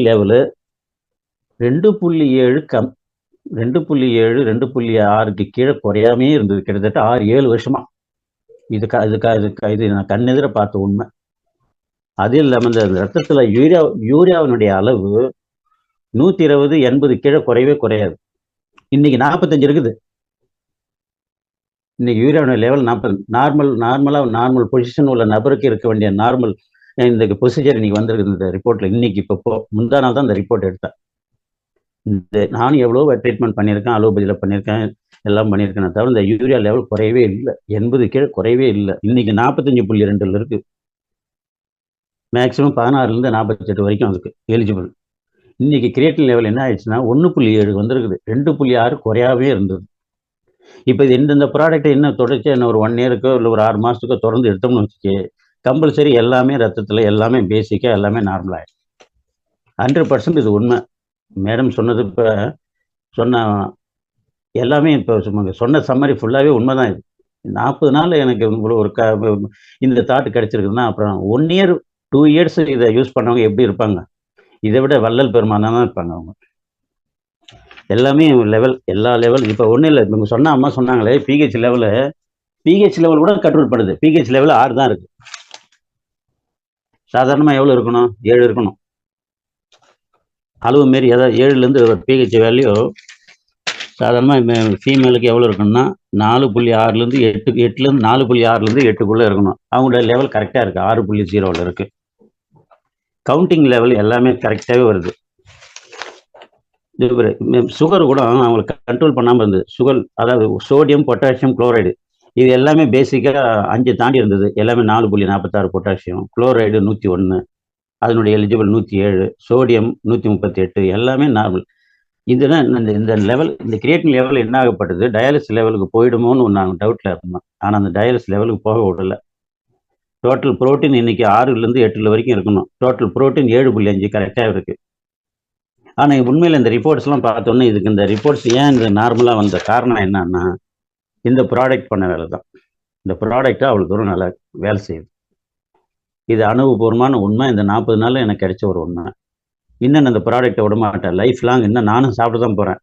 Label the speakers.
Speaker 1: Level 2.7 2.7 2.6க்கு கீழே குறையாமே இருந்தது கிட்டத்தட்ட 6-7 வருஷமா. இது நான் கண்ணெதிர பார்த்த உண்மை. அது இல்லாம இந்த ரத்தத்துல யூரியாவினுடைய அளவு 120-80 கீழே குறையவே குறையாது. இன்னைக்கு 45 இருக்குது. இன்னைக்கு யூரியாவுடைய லெவல் 40. நார்மல் பொசிஷன் உள்ள நபருக்கு இருக்க வேண்டிய நார்மல் இந்த ப்ரொசீஜர் இன்னைக்கு வந்திருக்கு இந்த ரிப்போர்ட்ல. இன்னைக்கு இப்போ முந்தா நாள் தான் இந்த ரிப்போர்ட் எடுத்தேன். நானும் எவ்வளோ ட்ரீட்மெண்ட் பண்ணியிருக்கேன், அலோபதியில் பண்ணியிருக்கேன், எல்லாம் பண்ணியிருக்கேன். தவிர இந்த யூரியா லெவல் குறையவே இல்லை. 80 கீழே குறையவே இல்லை. இன்னைக்கு 45.2 இருக்கு. மேக்சிமம் 16லேருந்து 48 வரைக்கும் அதுக்கு எலிஜிபிள். இன்னைக்கு கிரியேட்டின் லெவல் என்ன ஆயிடுச்சுன்னா 1.7 வந்திருக்குது. 2.6 குறையாவே இருந்தது. இப்போ இது இந்த ப்ராடக்ட் இன்னும் தொடர்ச்சியாக இன்னும் ஒரு 1 இயருக்கோ இல்லை ஒரு 6 மாதத்துக்கோ தொடர்ந்து எடுத்தோம்னு வச்சுக்கே, கம்பல்சரி எல்லாமே ரத்தத்தில் எல்லாமே பேசிக்காக எல்லாமே நார்மல் ஆகிடும். 100% இது உண்மை. மேடம் சொன்னது இப்போ சொன்ன எல்லாமே இப்போ சொன்ன சம்மரி ஃபுல்லாகவே உண்மை தான். இது 40 நாள் எனக்கு ஒரு இந்த தாட் கிடைச்சிருக்குதுன்னா அப்புறம் 1 இயர் 2 இயர்ஸ் இதை யூஸ் பண்ணவங்க எப்படி இருப்பாங்க? இதை விட வள்ளல் பெருமானா தான் இருப்பாங்க அவங்க. எல்லாமே லெவல், எல்லா லெவல் இப்போ ஒன்றும் இல்லை. இவங்க சொன்ன அம்மா சொன்னாங்களே பிஹெச் லெவல் கூட கண்ட்ரோல் பண்ணுது. பிஹெச் லெவல் 6 தான் இருக்கு. சாதாரணமாக எவ்வளோ இருக்கணும்? 7 இருக்கணும். அளவு மாரி ஏதாவது 7லேருந்து பிஹெச் வேல்யூ சாதாரணமாக ஃபீமேலுக்கு எவ்வளோ இருக்குன்னா 4.6லேருந்து 8லேருந்து 4.6லேருந்து 8க்குள்ளே இருக்கணும். அவங்களோட லெவல் கரெக்டாக இருக்குது. 6.0வில் இருக்குது. கவுண்டிங் லெவல் எல்லாமே கரெக்டாகவே வருது. சுகர் கூட அவங்களுக்கு கண்ட்ரோல் பண்ணாமல் இருந்தது. சுகர் அதாவது சோடியம், பொட்டாசியம், குளோரைடு இது எல்லாமே பேசிக்காக 5 தாண்டி இருந்தது. எல்லாமே 4.46 பொட்டாசியம், குளோரைடு 101, அதனுடைய எலிஜிபிள் 107, சோடியம் 138, எல்லாமே நார்மல். இதுதான் இந்த லெவல். இந்த கிரியேட்டின் லெவல் என்ன ஆகப்பட்டது? டயாலிசிஸ் லெவலுக்கு போயிடுமோன்னு நாங்கள் டவுட்டில் இருந்தோம். ஆனால் அந்த டயாலிசிஸ் லெவலுக்கு போக விடல. டோட்டல் புரோட்டீன் இன்னைக்கு 6லேருந்து 8 வரைக்கும் இருக்கணும். டோட்டல் புரோட்டீன் 7.5 கரெக்டாக இருக்கு. ஆனால் உண்மையில் இந்த ரிப்போர்ட்ஸ்லாம் பார்த்தோன்னே இதுக்கு இந்த ரிப்போர்ட்ஸ் ஏன் இந்த நார்மலாக வந்த காரணம் என்னன்னா இந்த ப்ராடக்ட் பண்ண வேலை தான். இந்த ப்ராடக்டாக அவ்வளோ தூரம் நல்லா வேலை செய்யுது. இது அனுபவபூர்வமான உண்மை. இந்த 40 நாளில் எனக்கு கிடைச்ச ஒரு உண்மை. இன்னும் அந்த ப்ராடக்டை விட மாட்டேன். லைஃப் லாங் இன்னும் நானும் சாப்பிட்டு தான் போகிறேன்.